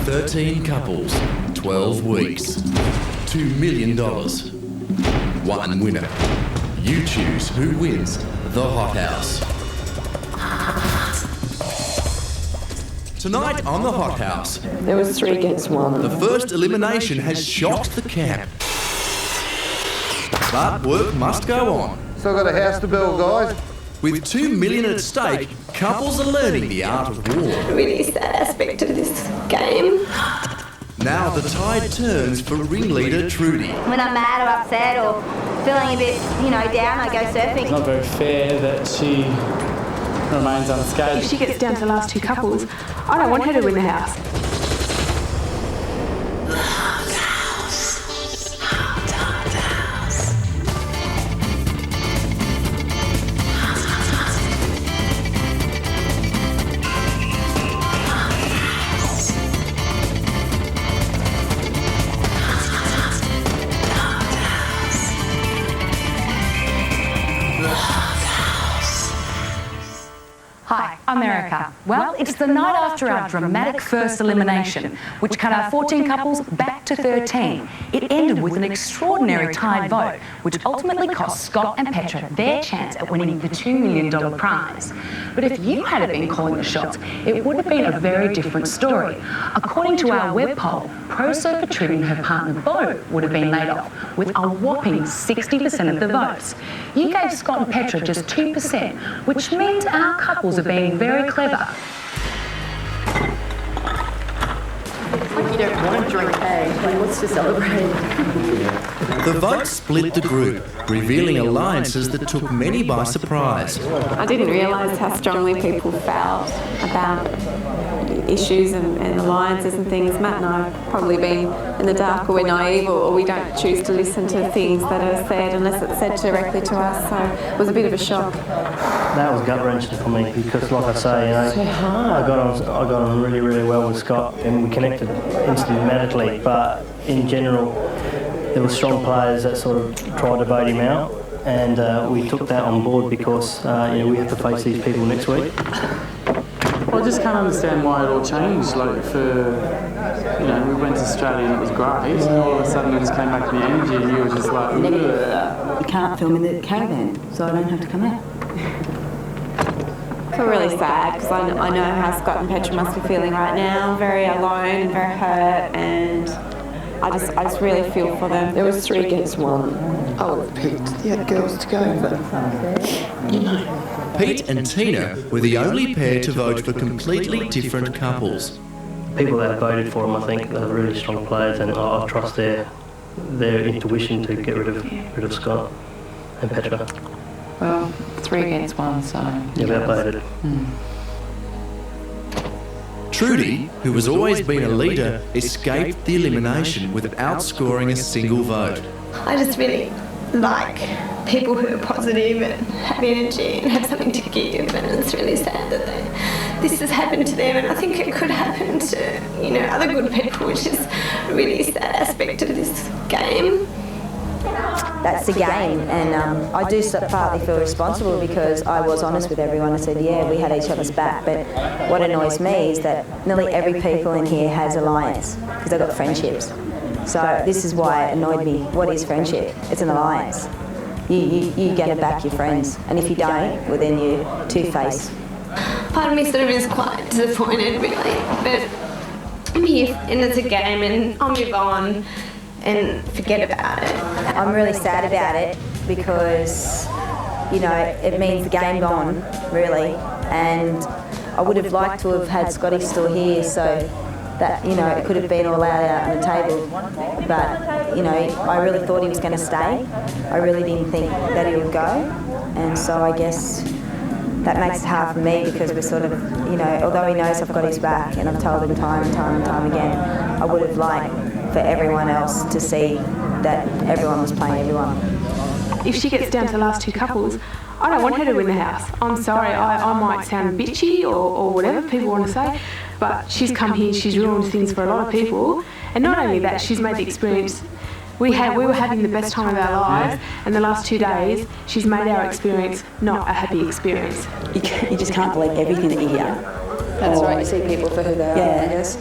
13 couples, 12 weeks, $2 million. One winner. You choose who wins the Hot House. Tonight on the Hot House, there was 3 against 1. The first elimination has shocked the camp. But work must go on. Still got a house to build, guys. With $2 million at stake, couples are learning the art of war. Really sad aspect of this game. Now the tide turns for ringleader Trudy. When I'm mad or upset or feeling a bit, down, I go surfing. It's not very fair that she remains unscathed. If she gets down to the last 2 couples, I don't want her to win the house. Hi, I'm Erica. Well, it's the night after our dramatic first elimination, which cut our 14 couples back to 13. It ended with an extraordinary tied vote, which ultimately cost Scott and Petra their chance at winning the $2 million prize. But if you had been calling the shots, it would have been a very different story. According to our web poll, pro surfer Trudy and her partner Bo would have been laid off, with a whopping 60% of the votes. You gave Scott and Petra just 2%, which means our couples are being very clever. You don't want to drink, hey? What's to celebrate? The vote split the group, revealing alliances that took many by surprise. I didn't realise how strongly people felt about issues and alliances and things. Matt and I have probably been in the dark, or we're naive, or we don't choose to listen to things that are said unless it's said directly to us, so it was a bit of a shock. That was gut-wrenching for me because, like I say, I got on really, really well with Scott and we connected instantly, but in general there were strong players that sort of tried to vote him out, and we took that on board because we have to face these people next week. Well, I just can't understand why it all changed. We went to Australia and it was great, and all of a sudden it just came back to the energy and you were just like, ugh. You can't film in the caravan, so I don't have to come out. I feel really sad because I know how Scott and Petra must be feeling right now, very alone and very hurt, and I just really feel for them. There was 3 against 1. I would have picked the other girls to go, but Pete and Tina were the only pair to vote for completely different couples. People that voted for him, I think, are really strong players, and I trust their intuition to get rid of Scott and Petra. Well, 3 against 1, so... Yeah, we voted. Trudy, who has always been a leader, escaped the elimination without scoring a single vote. I just really like people who are positive and have energy and have something to give, and it's really sad that this has happened to them, and I think it could happen to other good people, which is a really sad aspect of this game. That's the game, and I do partly feel responsible because I was honest with everyone. I said, yeah, we had each other's back, but what annoys me is that nearly every people in here has alliance because they've got friendships. So this is why it annoyed me. What is friendship? It's an alliance. You get to back your friends, and if you don't, well then you're two-faced. Part of me sort of is quite disappointed, really, but I'm here and it's a game and I'll move on and forget about it. I'm really sad about it because, it means the game gone, really, and I would have liked to have had Scotty still here so that, it could have been all out on the table, but, I really thought he was going to stay. I really didn't think that he would go, and so I guess that makes it hard for me because we're sort of, although he knows I've got his back and I've told him time and time and time again, I would have liked for everyone else to see that everyone was playing everyone. If she gets down to the last 2 couples, I don't want her to win the house. I'm sorry, I might sound bitchy or whatever people want to say, but she's come here, she's ruined things for a lot of people, and not only that, she's made the experience. We were having the best time of our lives, and the last 2 days, she's made our experience not a happy experience. You just can't believe everything that you hear. That's right, you see people for who they are, I guess.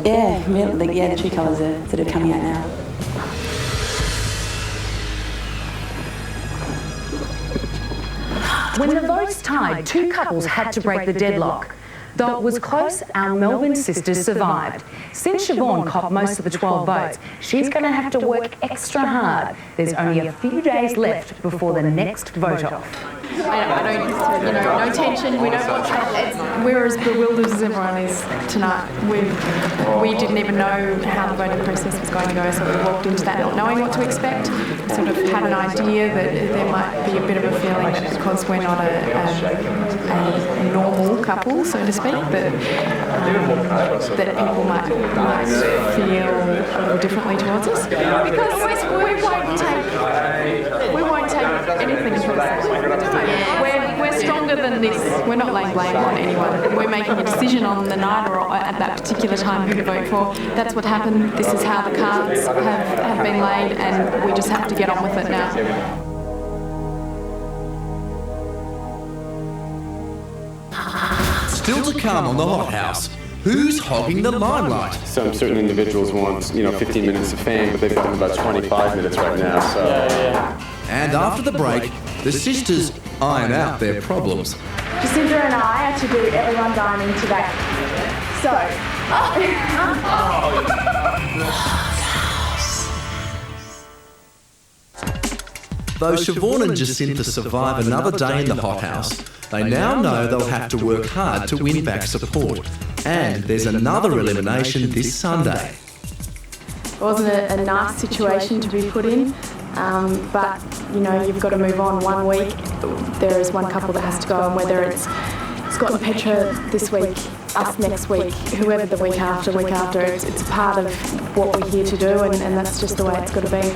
Yeah, the true colours that are coming out now. When the votes tied, 2 couples had to break the deadlock. Though it was close, our Melbourne sisters survived. Since Siobhan copped most of the 12 votes, she's going to have to work extra hard. There's only a few days left before the next vote-off. I don't, no tension. We don't want trouble. We're as bewildered as everyone is tonight. We didn't even know how the voting process was going to go, so we walked into that not knowing what to expect. Sort of had an idea that there might be a bit of a feeling that because we're not a normal couple, so to speak, that people might feel a little differently towards us. Because we won't take anything personally. We're stronger than this. We're not laying blame on anyone. We're making a decision on the night or at that particular time who to vote for. That's what happened. This is how the cards have been laid, and we just have to get on with it now. Still to come on the Hot House. Who's hogging the limelight? Some certain individuals want, 15 minutes of fame, but they've gotten about 25 minutes right now, so... And after the break, the sisters iron out their problems. Jacinda and I are to do everyone dining today. So... Though Siobhan and Jacinta survive another day in the Hot House, they now know they'll have to work hard to win back support. And there's another elimination this Sunday. It wasn't a nice situation to be put in, but you've got to move on. 1 week, there is one couple that has to go, and whether it's Scott and Petra this week, us next week, whoever the week after, it's part of what we're here to do, and that's just the way it's got to be.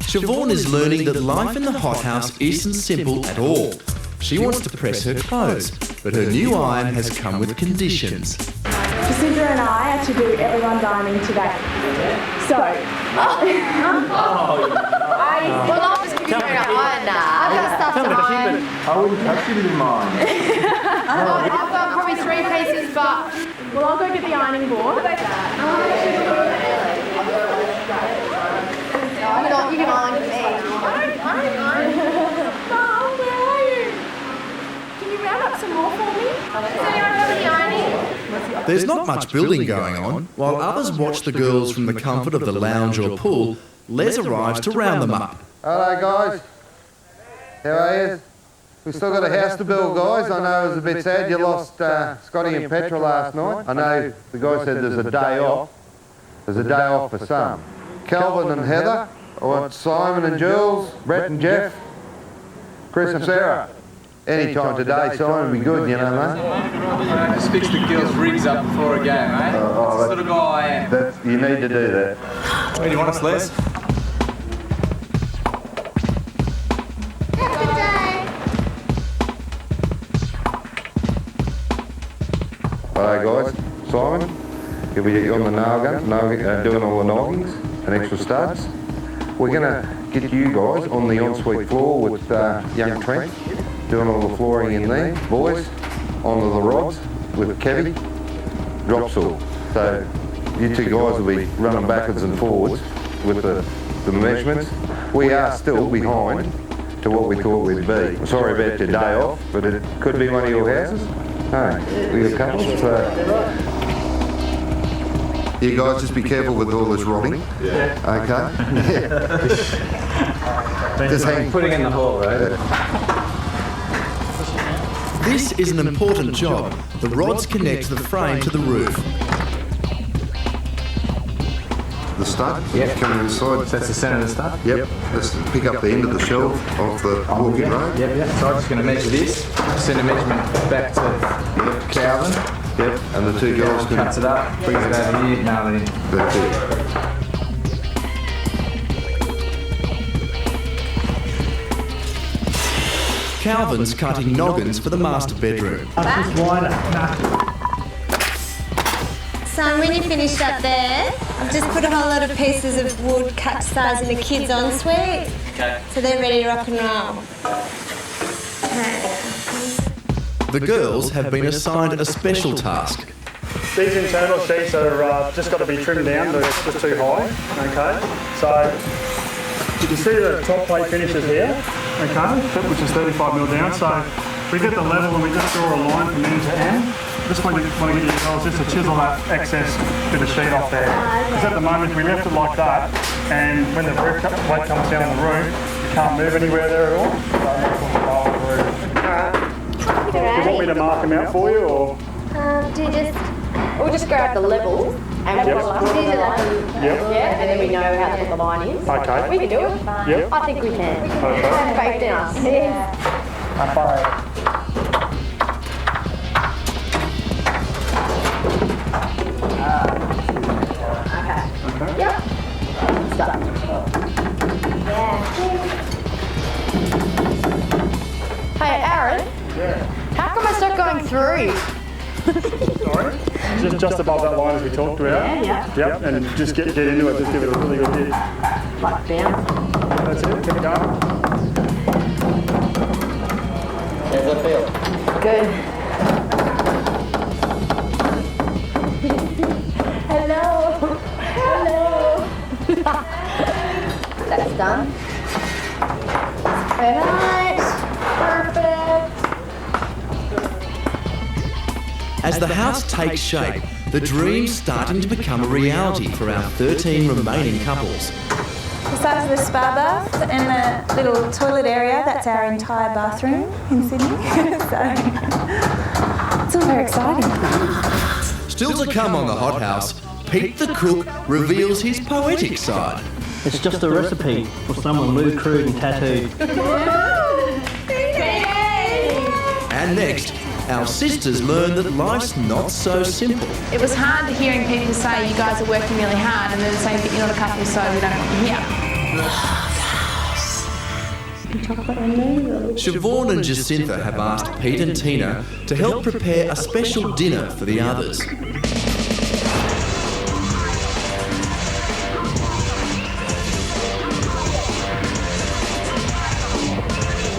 Siobhan is learning that life in the Hot House isn't simple at all. She wants to press her clothes, but her new iron has come with conditions. Jacinda and I are to do everyone dining today. So... Well, I'll just give you an iron now. I've got stuff to iron. I wouldn't touch it in mine. I've got probably 3 pieces, but... Well, I'll go get the ironing board. You can iron for me. I don't iron. Mum, where are you? Can you round up some more for me? Does anyone have any ironing? There's not much building going on. While others watch the girls from the comfort of the lounge or pool, Les arrives to round them up. Hello, guys. How are you? We've still got a house to build, guys. I know it was a bit sad you lost Scotty and Petra last night. I know the guy said there's a day off. There's a day off for some. Calvin and Heather. I want Simon and Jules, Brett and Jeff, Chris and Sarah. Any time today, Simon would be good, you know, mate. Just fix the girls' rigs up before a game, eh? That's the sort of guy I am. You need to do that. Where do you want us, Les? Alright, guys. Simon, you'll be on the nail gun, doing all the knockings and extra studs. We're going to get you guys on the ensuite floor with young Trent, doing all the flooring in there. Boys, onto the rods with Kevy, drop saw. So you two guys will be running backwards and forwards with the measurements. We are still behind to what we thought we'd be. Sorry about your day off, but it could be one of your houses. Hey, we got couples, so... You guys just be careful with all this rotting. Yeah. Okay? Yeah. Just hang. Putting in the hole, right? This is an important job. The rods connect the frame to the roof. The stud? Yep. Coming inside. That's the centre of the stud? Yep. Let's pick up the end of the shelf of the walking road. Yep. So I'm just going to measure this, send a measurement back to Calvin. Yep, and the two girls can... Cuts it up, brings it over here, nail it in. That's it. Calvin's cutting noggins for the master bedroom. So when you finished up there, I've just put a whole lot of pieces of wood cut to size in the kids' ensuite. Okay. So they're ready to rock and roll. Okay. The girls have been assigned a special task. These internal sheets are just got to be trimmed down, they're just too high, okay? So you can see the top plate finishes here, okay, which is 35mm down. So we get the level and we just draw a line from end to end. Just want to get you girls just to chisel that excess bit of sheet off there. Because at the moment we left it like that, and when the roof plate comes down on the roof, you can't move anywhere there at all. So that's what we'll roll the roof. Do you want me to mark them out for you, or? We'll just grab the level and we'll Yep. yeah, and then we know how to put the line in. Okay. We can do it. Yep. I think we can. Okay. Have faith in us. Yeah. Okay. Yep. Stop. Yeah. Hey, Aaron. Yeah. How come it's not going through? Sorry? Just above that line as we talked about. Yeah. Yep, and just get into it, just give it a really good hit. Like down. That's it, keep going. How's that feel? Good. Hello. Hello. That's done. Alright. Perfect. As the house takes shape, the dream's starting to become a reality for our 13 remaining couples. The size of the spa bath and the little toilet area, that's our entire bathroom in Sydney. So it's all very exciting. Still to come on The Hot House, Pete the cook reveals his poetic side. It's just a recipe for someone lewd, crude and tattooed. And next, our sisters learn that life's not so simple. It was hard hearing people say you guys are working really hard and then saying that you're not a couple, so we don't want you here. Siobhan and Jacinta have asked Pete and Tina to help prepare a special dinner for the others.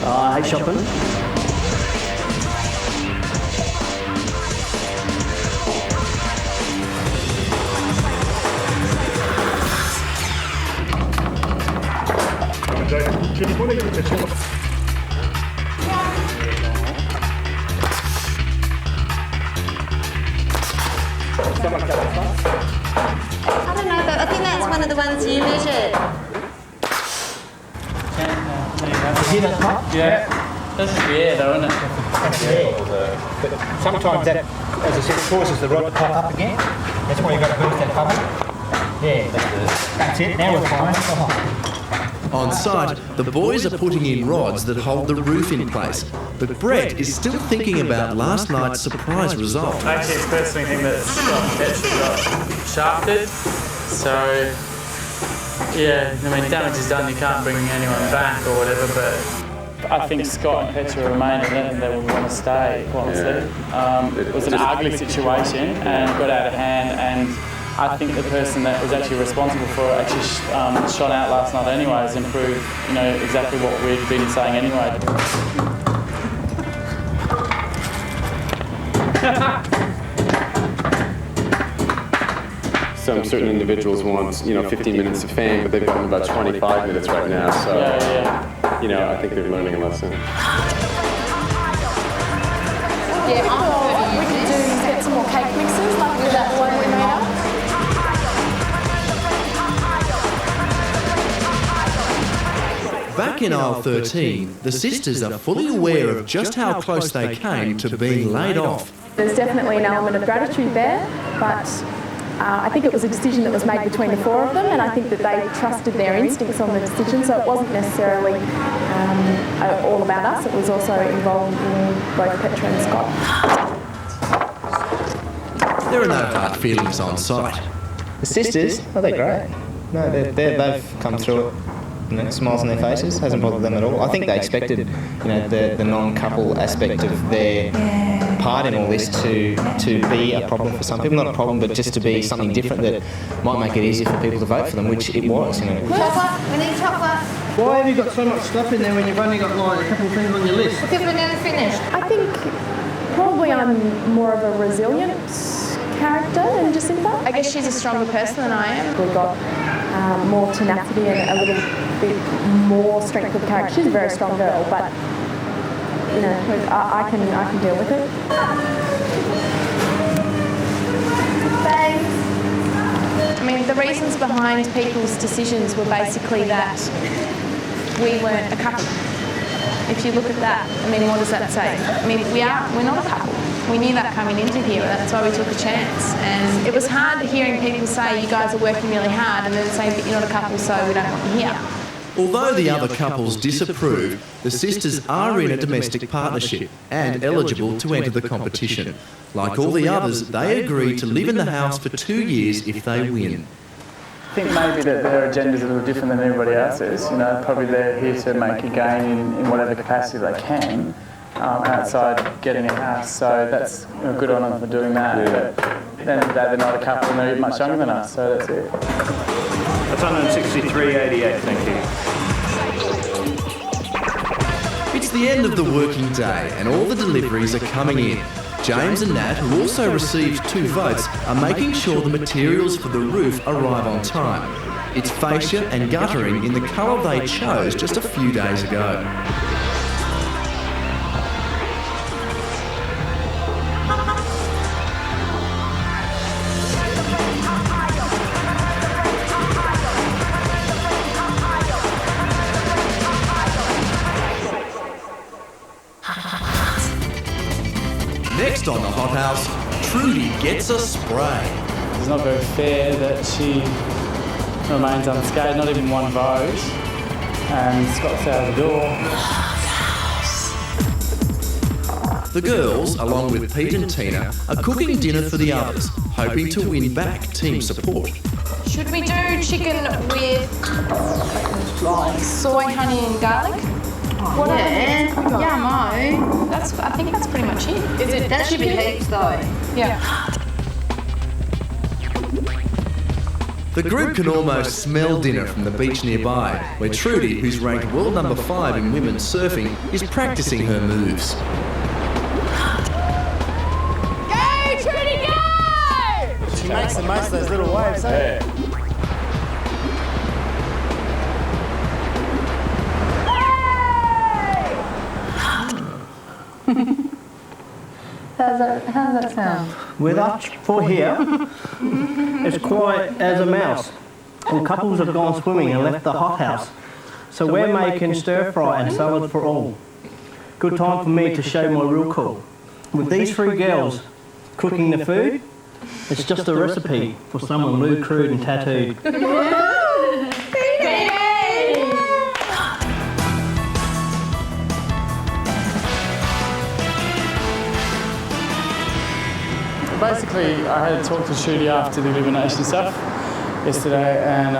I hate shopping. I don't know, but I think that's one of the ones you measured. See that top? Yeah. That's weird though, isn't it? But sometimes that, as I said, causes the rod to pop up again. That's why you've got to burst that bubble. Yeah, that's it. Now we're fine. On site, the boys are putting in rods that hold the roof in place, but Brett is still thinking about last night's surprise result. Actually, I personally think that Scott Petra got shafted. So, yeah, I mean, damage is done, you can't bring anyone back or whatever, but I think Scott and Petra remain in it and they would want to stay, honestly. It was an ugly situation and got out of hand, and I think the person that was actually responsible for it actually shot out last night anyways and proved, exactly what we'd been saying anyway. Some certain individuals want, 15 minutes of fame, but they've gotten about 25 minutes right now. So, I think they're learning a lesson. Yeah, we could get some more cake mixes, like with that one we made up. Back in aisle 13, the sisters are fully aware of just how close they came to being laid off. There's definitely an element of gratitude there, but I think it was a decision that was made between the four of them, and I think that they trusted their instincts on the decision, so it wasn't necessarily all about us, it was also involving both Petra and Scott. There are no hard feelings on site. The sisters, they're great. No, they've come through it. Smiles on their faces, hasn't bothered them at all. I think they expected, the non-couple aspect of their part in all this to be a problem for some people. Not a problem, but just to be something different that might make it easier for people to vote for them, which it was. Chocolate, we need chocolate. Why have you got so much stuff in there when you've only got a couple of things on your list? Because we're nearly finished. I think Probably I'm more of a resilient character than Jacinta. I guess she's a stronger person than I am. We've got more tenacity and a little bit more strength of character. She's a very strong girl, but you know, I can deal with it. Thanks. I mean, the reasons behind people's decisions were basically that we weren't a couple. If you look at that, I mean, what does that say? I mean, we're not a couple. We knew that coming into here, and that's why we took a chance. And it was hard hearing people say, you guys are working really hard, and then saying, but you're not a couple, so we don't want you here. Although the other couples disapprove, the sisters are in a domestic partnership and eligible to enter the competition. Like all the others, they agree to live in the house for 2 years if they win. I think maybe that their agenda's a little different than everybody else's. You know, probably they're here to make a gain in whatever capacity they can outside getting a house. So that's good on them for doing that. But at the end of the day, they're not a couple and they're much younger than us. So that's it. That's 163.88. Thank you. It's the end of the working day and all the deliveries are coming in. James and Nat, who also received 2 votes, are making sure the materials for the roof arrive on time. It's fascia and guttering in the colour they chose just a few days ago. Next on the Hothouse, Trudy gets a spray. It's not very fair that she remains unscathed, not even 1 vote, and Scott's out of the door. The girls, along with Pete and Tina, are cooking dinner for the others, hoping to win back team support. Should we do chicken with soy, honey and garlic? Yummo. I think that's pretty much it. Is it? That should be heaps though. Yeah. The group can almost smell dinner from the beach nearby, where Trudy, who's ranked world number 5 in women's surfing, is practicing her moves. Go, Trudy, go! She makes the most of those little waves, eh? How does that sound? With us for here, it's quiet as a mouse. All couples have gone swimming and left the hothouse. So we're making stir fry and salad for all. Good time for me to show my real cool. With these 3 girls cooking the food, it's just a recipe for someone lewd, crude and tattooed. Basically, I had talked to Trudy after the elimination stuff yesterday and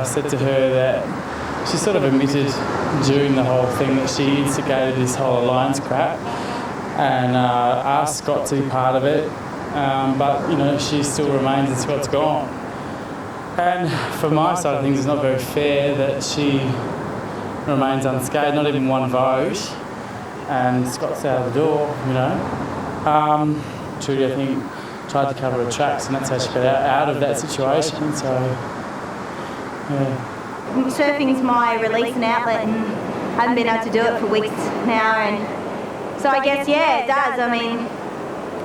said to her that she sort of admitted during the whole thing that she instigated this whole alliance crap and asked Scott to be part of it, but you know, she still remains and Scott's gone. And from my side of things, it's not very fair that she remains unscathed, not even 1 vote, and Scott's out of the door, you know. Trudy, I think, tried to cover her tracks and that's how she got out of that situation, so yeah. Surfing's my release and outlet and I haven't been able to do it for weeks now, and so I guess, yeah, it does. I mean,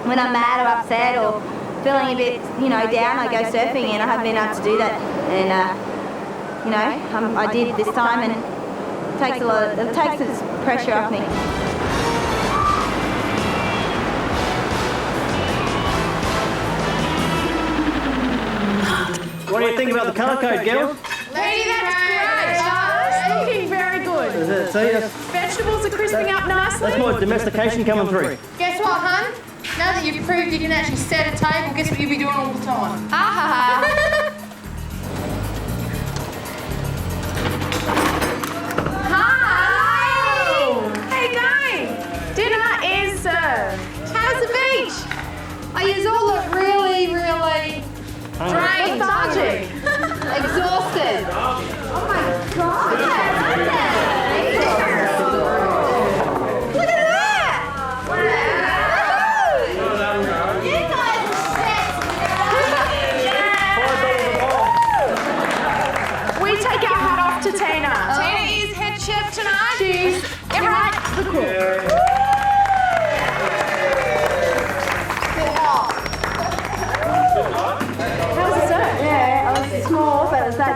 when I'm mad or upset or feeling a bit, you know, down, I go surfing and I haven't been able to do that, and you know, I did this time and it takes this pressure off me. What do you think about the colour code, girls? Lady, that's great. It's looking very good. Is it? See, Vegetables are crisping up nicely. that's my domestication coming through. Guess what, hun? Now that you've proved you can actually set a table, guess what you'll be doing all the time? Hi. How you going? Dinner is served. How's the beach? Oh, you all look really drained. Lethargic. Exhausted. Oh my God. Look at that.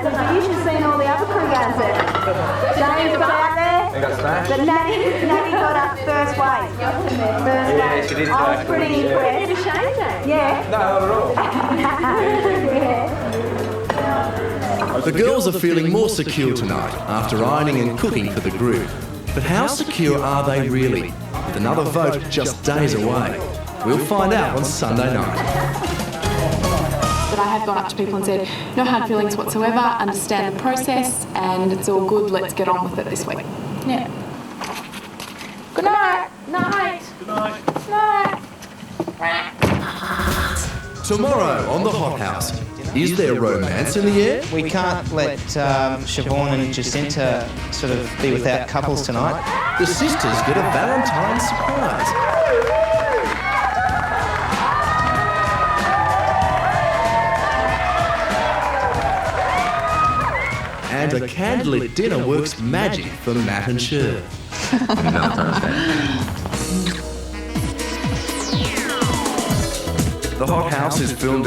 said, but you should have seen all the other crew guys there. James was out there. They got smashed? But Natty got up first wave. Yeah, she did. I was pretty impressed. Did a shame day? Yeah. No, not at all. The girls are feeling more secure tonight after ironing and cooking for the group. But how secure are they really? With another vote just days away. We'll find out on Sunday night. But I have gone up to people and said, no hard feelings whatsoever, understand the process, and it's all good, let's get on with it this week. Yeah. Good night. Night. Good night. Night. Tomorrow on The Hot House, is there romance in the air? We can't let Siobhan and Jacinta sort of be without couples tonight. The sisters get a Valentine's surprise. And a candlelit dinner works magic for Matt and Cher. The Hot House is filmed